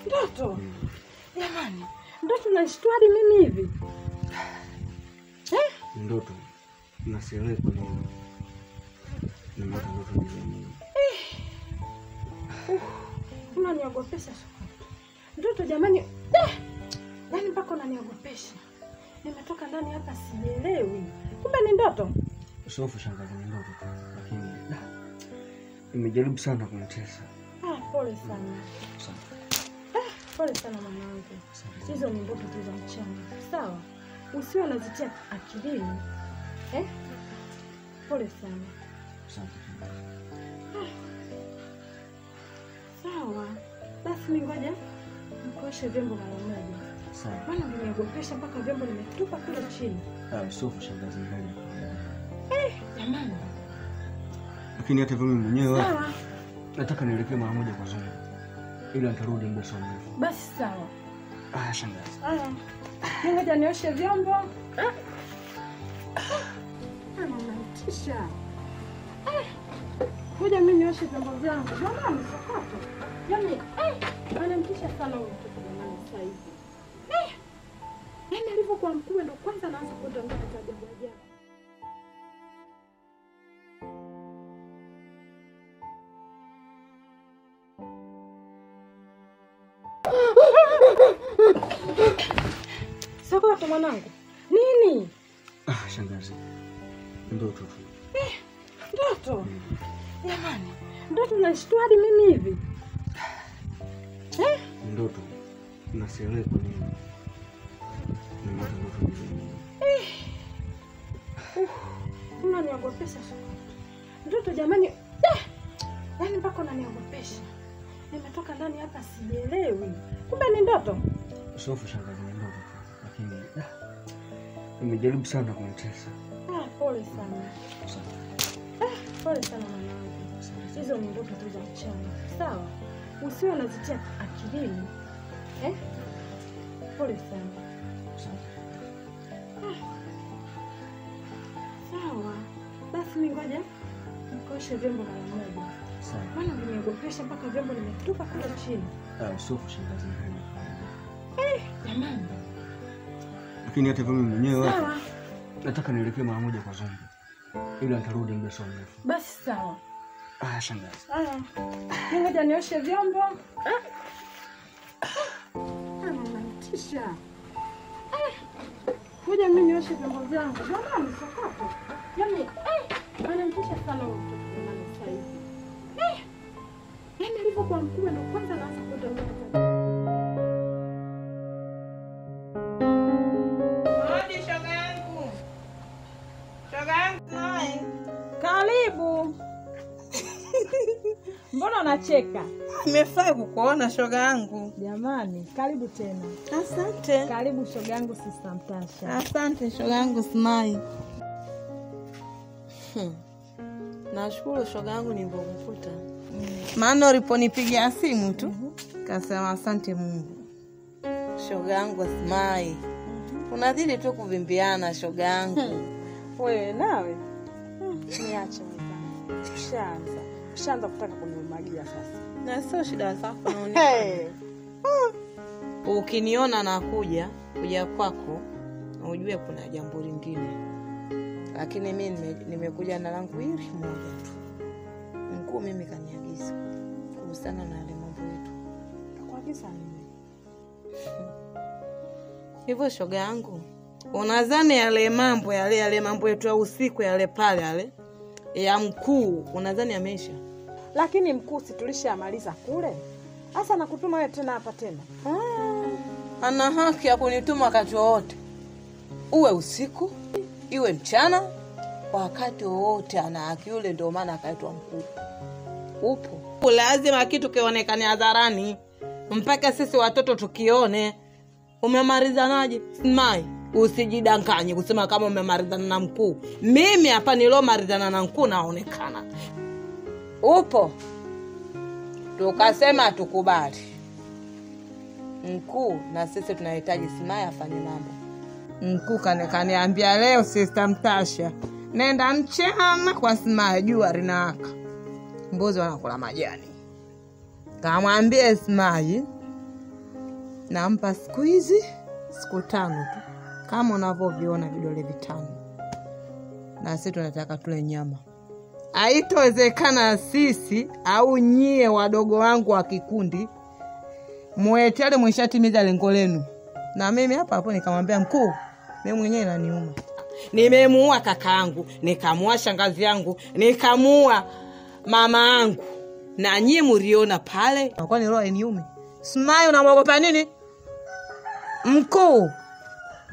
Ndoto. Jamani, ndoto nashtua hadi mimi hivi. Ndoto. Nasielewa kwa nini. Ndoto ni Unaniogopesha Sokoto. Ndoto jamani. Yaani mpaka unaniogopesha. Nimetoka ndani hapa sielewi. Kumbe ni ndoto. Usofu shangazi, ni ndoto tu. Lakini nimejaribu sana kunitesa. Pole sana. Pole sana mwanangu. Hizo ni ndoto tu za mchana. Sawa? Usiwe unazitia akilini. Pole sana. Sawa. Basi mimi ngoja nikoshe vyombo mara moja. Sawa. Maana nimegopesha mpaka vyombo nimetupa kule chini. Usofu shangazi, ndani. Jamani. Lakini hata mimi mwenyewe Sawa. Nataka nielekee mara moja kwa Zungu. Ila nitarudi muda si mrefu. Basi sawa. Shangazi. Ngoja nioshe vyombo. Ananitisha. Ngoja mimi nioshe vyombo vyangu. Jamani Sokoto. Yaani ananitisha sana huyo mtoto jamani sasa hivi. Yaani alivyokuwa mkubwa ndo kwanza anaanza kuondoa ajabu ajabu. Sokoto mwanangu. Nini? Shangazi. Ndoto tu. Ndoto. Jamani, ndoto nashtua hadi mimi hivi. Ndoto. Nasielewa kwa nini. Ndoto ni Unaniogopesha Sokoto. Ndoto jamani. Yaani mpaka unaniogopesha. Nimetoka ndani hapa sielewi. Kumbe ni ndoto. Usofu shangazi, ni ndoto tu. Lakini nimejaribu sana kunitesa. Pole sana. Pole sana mwanangu. Hizo ni ndoto tu za mchana. Sawa? Usiwe unazitia akilini. Pole sana. Sawa. Basi mimi ngoja nikoshe vyombo mara moja. Sawa. Maana nimegopesha mpaka vyombo nimetupa kule chini. Usofu shangazi, ndani. Jamani. Lakini hata mimi mwenyewe Sawa. nataka nielekee mara moja kwa Zungu. Ila nitarudi muda si mrefu. Basi sawa. Shangazi. Ngoja nioshe vyombo. Ananitisha. Ngoja mimi nioshe vyombo vyangu. Jamani Sokoto. Yaani ananitisha sana huyo mtoto jamani sasa hivi. Yaani alivyokuwa mkubwa ndo kwanza anaanza kuondoa ajabu. Karibu. Mbona unacheka? Nimefurahi kukuona shoga yangu. Jamani, karibu tena. Asante. Karibu shoga yangu Sister Mtasha. Asante shoga yangu Smai. Nashukuru shoga yangu nilipokukuta. Maana uliponipigia simu tu kasema asante Mungu. Shoga yangu Smai. Unazidi tu kuvimbiana shoga yangu. Wewe nawe niache mzangu. Ushaanza kutaka kunimagia sasa. Na sio shida zako naona. Ukiniona nakuja kwako, ujue kuna jambo lingine. Lakini mimi nimekuja na langu hili moja tu. Mkuu mimi kaniagiza kuhusiana na yale mambo yetu. Kuagiza nini? Hivyo shoga yangu, unadhani yale mambo yetu ya usiku yale pale yale ya mkuu unadhani ameisha? Lakini mkuu si tulishamaliza kule. Sasa nakutuma wewe tena hapa tena. Ana haki ya kunituma wakati wote. Uwe usiku, iwe mchana, wakati wote ana haki yule, ndio maana akaitwa mkuu. Upo. Lazima kitu kionekane hadharani. Mpaka sisi watoto tukione. Umemarizanaje? Smai, usijidanganye kusema kama umemarizana na mkuu. Mimi hapa nilomarizana na mkuu naonekana. Upo. Tukasema tukubali. Mkuu na sisi tunahitaji Smai afanye mambo. Mkuu kaniambia leo Sister Mtasha, nenda mchana kwa Smai, jua linawaka. Mbuzi wanakula majani. Kamwambie Smai nampa siku hizi siku 5 tu. Kama unavyoviona vidole 5. Na sisi tunataka tule nyama. Haitowezekana sisi au nyie wadogo wangu wa kikundi muetele mwishatimiza lengo lenu. Na mimi hapa hapo nikamwambia mkuu, mimi mwenyewe inaniuma. Nimemuua kakaangu, nikamuua shangazi yangu, nikamuua mama yangu. Na nyie mliona pale. Kwani roho iniume? Sumaye unamwogopa nini? Mkuu.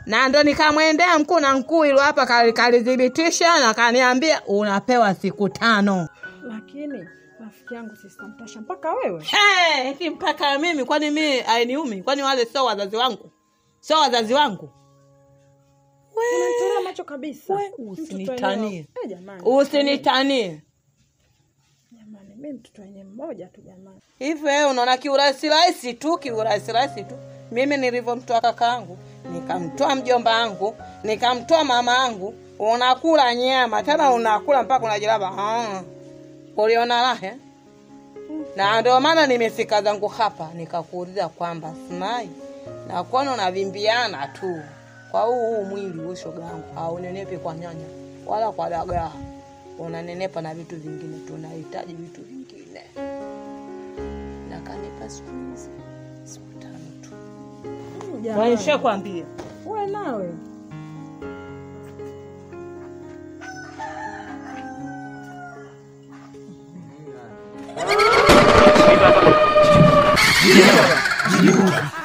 Na ndo nikamwendea mkuu na mkuu ilo hapa kalithibitisha na kaniambia unapewa siku 5. Lakini rafiki yangu Sister Mtasha mpaka wewe. Eti mpaka mimi, kwani mimi hainiumi? Kwani wale sio wazazi wangu? Sio wazazi wangu? Unanitolea macho kabisa. Usinitanie. Jamani. Usinitanie. Jamani, mimi mtoto wenye mmoja tu jamani. Hivi wewe unaona kiurahisi tu. Mimi nilivyomtoa kakaangu, nikamtoa mjomba wangu, nikamtoa mama yangu, unakula nyama, tena unakula mpaka unajilaba. Uliona raha? Na ndio maana nimefika zangu hapa nikakuuliza kwamba Smai, na kuona unavimbiana tu. Kwa huu mwili ushoga wangu haunenepi kwa nyanya wala kwa dagaa. Unanenepa na vitu vingine, tunahitaji vitu vingine. Na kanipa siku 5 tu. Waisha kwambia. Wewe nawe.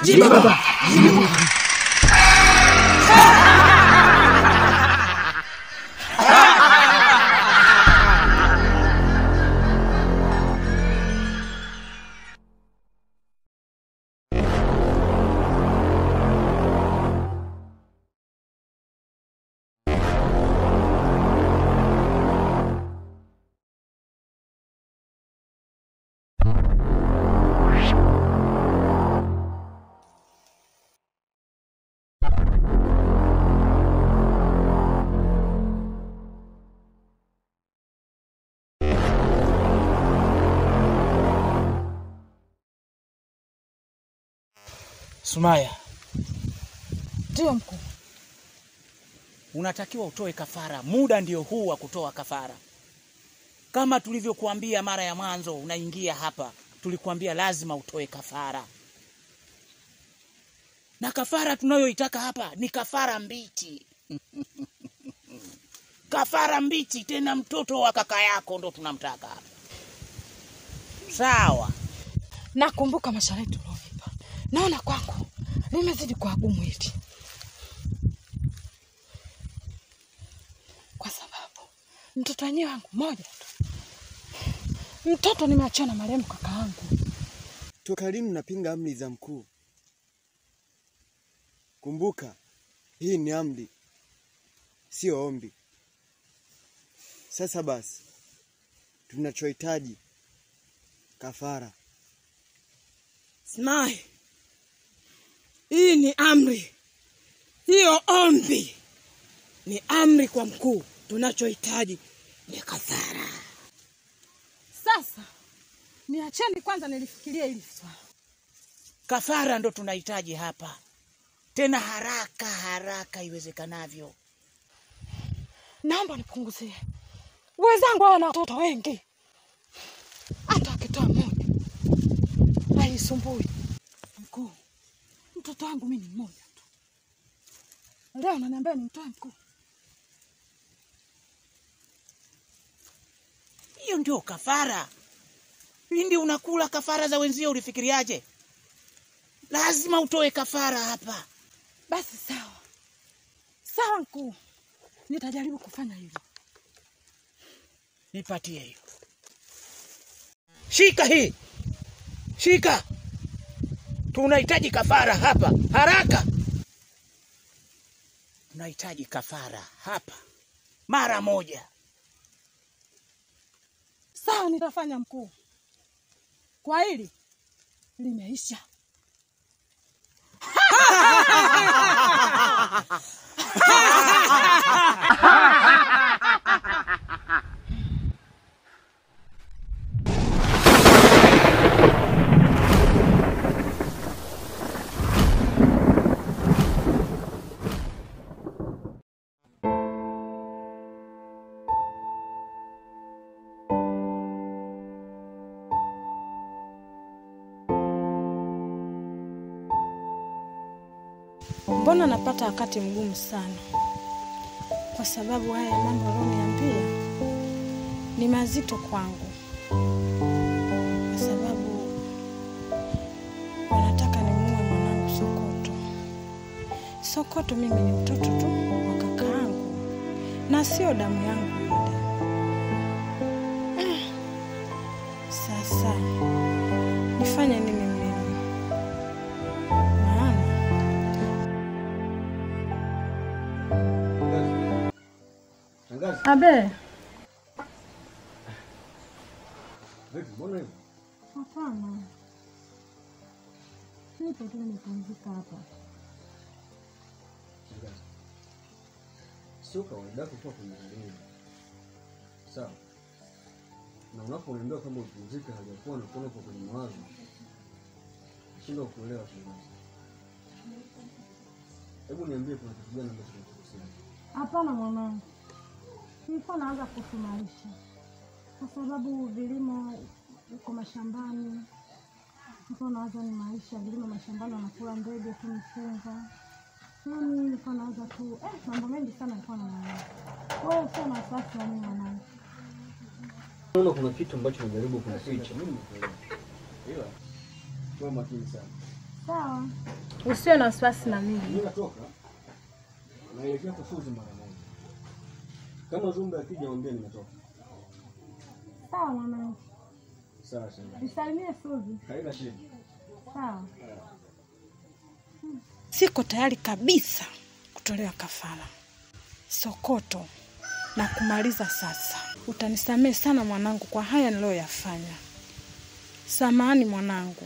Jibaba. Sumaya. Ndio mkuu. Unatakiwa utoe kafara. Muda ndio huu wa kutoa kafara. Kama tulivyokuambia mara ya mwanzo unaingia hapa, tulikuambia lazima utoe kafara. Na kafara tunayoitaka hapa ni kafara mbichi. Kafara mbichi, tena mtoto wa kaka yako ndo tunamtaka hapa. Sawa. Nakumbuka masharti ulionipa. Naona kwako nimezidi kwa gumu hili. Kwa sababu mtoto wenyewe wangu mmoja tu. Mtoto nimeachana marehemu kakaangu. Toka lini napinga amri za mkuu? Kumbuka, hii ni amri, sio ombi. Sasa basi, tunachohitaji kafara. Smai, hii ni amri, sio ombi. Ni amri kwa mkuu. Tunachohitaji ni kafara. Sasa niacheni kwanza nilifikirie hili swala. Kafara ndo tunahitaji hapa. Tena haraka iwezekanavyo. Naomba nipunguzie. Wenzangu wana watoto wengi. Hata akitoa mmoja haisumbui. Mkuu, mtoto wangu mimi ni mmoja tu. Leo ananiambia nimtoe mkuu. Hiyo ndio kafara. Pindi unakula kafara za wenzio ulifikiriaje? Lazima utoe kafara hapa. Basi sawa. Sawa mkuu. Nitajaribu kufanya hivyo. Nipatie hiyo. Shika hii. Shika. Tunahitaji kafara hapa. Haraka. Tunahitaji kafara hapa. Mara moja. Sawa nitafanya mkuu. Kwa hili limeisha. Mbona napata wakati mgumu sana? Kwa sababu haya mambo aliyoniambia ni mazito kwangu. Kwa sababu wanataka nimuue mwanangu Sokoto. Sokoto mimi ni mtoto tu wa kakaangu na sio damu yangu yule. Sasa nifanye nini mimi? Abe. Vipi, mbona hivyo? Hapana. Nipo tu nimepumzika hapa. Sio kawaida kutoka kwenye elimu. Sawa. Na unaponiambia kama upumzike hajakuwa na kuona kwa kwenye mawazo. Shindwa kuelewa shangazi. Hebu niambie kuna kitu gani ambacho kinakukosea? Hapana mwanangu. Nilikuwa naanza kufumaisha. Kwa sababu vilimo uko mashambani. Nilikuwa naanza ni maisha, vilimo mashambani wanakula ndege tu mfunga. Mimi nilikuwa naanza tu mambo mengi sana nilikuwa naanza. Wewe sio na wasiwasi na mimi mwanangu. Naona kuna kitu ambacho najaribu kuficha. Mimi nakuelewa. Ila kwa makini sana. Sawa. Usiwe na wasiwasi na mimi. Mimi natoka. Naelekea kwa Suzi mara moja. Kama Zumba akija mwambie nimetoka. Sawa mwanangu. Sawa sana. Nisalimie Suzi. Haina shida. Sawa. Siko tayari kabisa kutolewa kafara Sokoto na kumaliza sasa. Utanisamehe sana mwanangu kwa haya niliyoyafanya. Samahani mwanangu.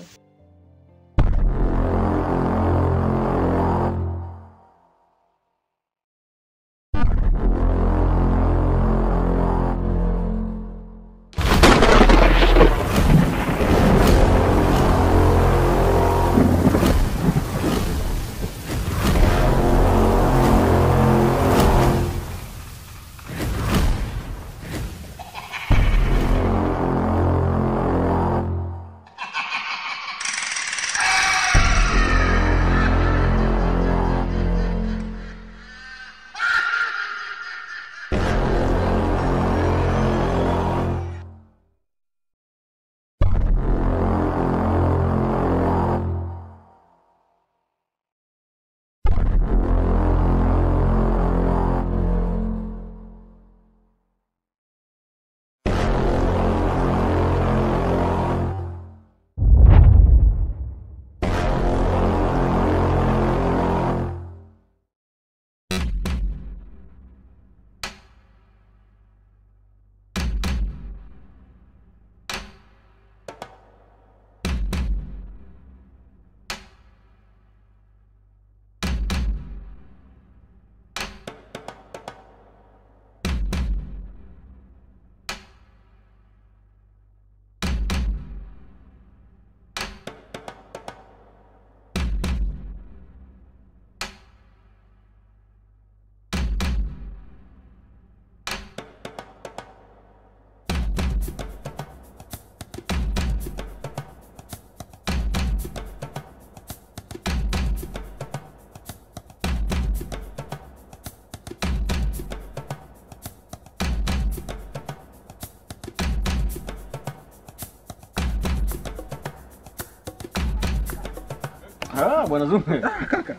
Bwana Zumbe. Kaka.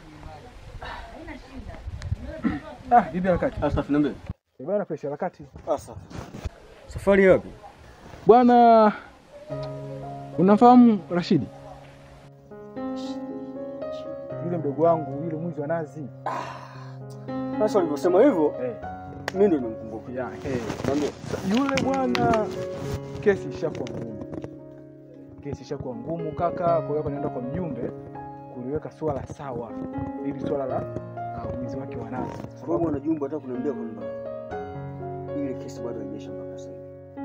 Haina shida. Bibi harakati. Asafi niambie. Bwana pesa harakati. Asafi. Safari wapi? Bwana unafahamu Rashidi? Yule mdogo wangu, yule mwizi wa nazi. Sasa ulivyosema hivyo, mimi ndio nimkumbuka. Niambie. Yule bwana kesi ishakuwa ngumu kaka, kwa hiyo anaenda kwa mjumbe kuliweka swala sawa ili swala la wizi wake wa nazi. Sababu bwana Jumbe hata kuniambia kwamba ile kesi bado haijaisha mpaka sasa.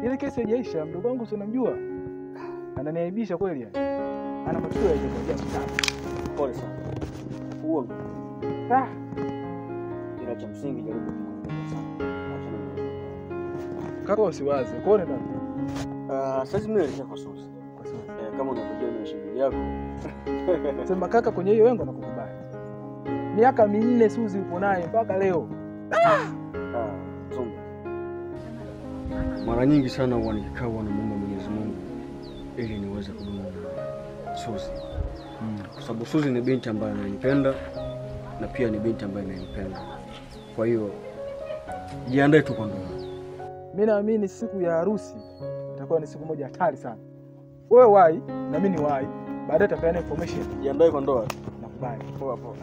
Ile kesi haijaisha, mdogo wangu si unamjua? Ananiaibisha kweli yani. Ana matukio ya sana. Pole sana. Huo ila cha msingi jaribu kumkumbuka sana. Kaka usiwaze, kuone nani? Sasa mimi nilikuwa kwa Suzi. Kama unavyojua ni shughuli yako. Sema kaka kwenye hiyo wengo nakukubali. Miaka 4 Suzi upo naye mpaka leo. Zungu. Mara nyingi sana huwa nikikaa na Mungu Mwenyezi Mungu ili niweze kudumu na Suzi. Kwa sababu Suzi ni binti ambaye ananipenda na pia ni binti ambaye ananipenda. Kwa hiyo jiandae tu kwa ndoa. Mimi naamini siku ya harusi itakuwa ni siku moja hatari sana. Wewe wai na mimi ni wai. Baadaye tutapeana information. Jiandae kwa ndoa. Nakubali. Poa poa.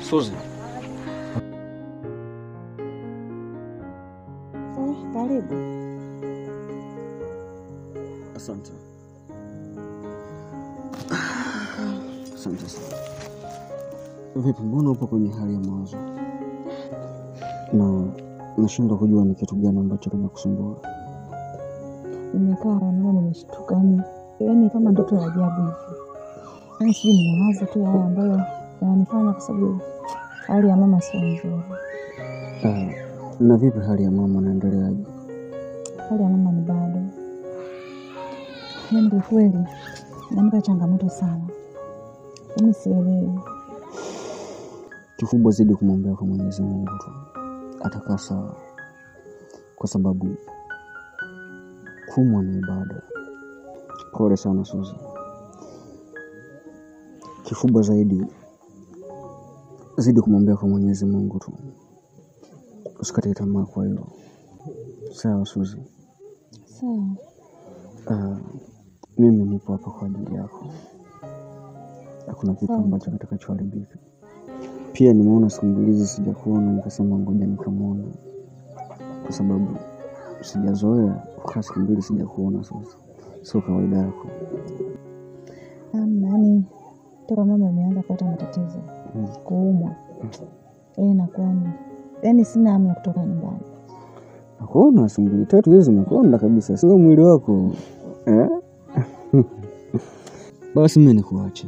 Suzi. Karibu. Asante. Asante sana. Vipi, mbona upo kwenye hali ya mawazo? Na nashindwa kujua ni kitu gani ambacho kinakusumbua. Nimekaa naona nimeshtuka, yaani kama ndoto ya ajabu hivi. Yaani sijui ni mawazo tu haya ambayo yananifanya, kwa sababu hali ya mama sio nzuri. Na vipi hali ya mama, naendeleaje? Hali ya mama ni bado. Yaani kweli inanipa changamoto sana. Mimi sielewi. Kikubwa zidi kumwombea kwa Mwenyezi Mungu tu. Atakaa sawa. Kwa sababu kumwa ni ibada. Pole sana Suzi. Kikubwa zaidi zidi kumwombea kwa Mwenyezi Mungu tu. Usikate tamaa kwa hilo. Sawa Suzi? Sawa. Mimi nipo hapa kwa ajili yako. Hakuna kitu ambacho kitakachoharibika. Pia nimeona siku mbili sijakuona, nikasema ngoja nikamwone. Kwa sababu sijazoea kukaa siku mbili sijakuona sasa. Sio kawaida yako. Yaani toka mama ameanza kupata matatizo. Kuumwa. Inakuwa yaani sina hamu ya kutoka nyumbani. Nakuona siku mbili tatu hizo umekonda kabisa. Sio mwili wako. Basi mimi nikuache.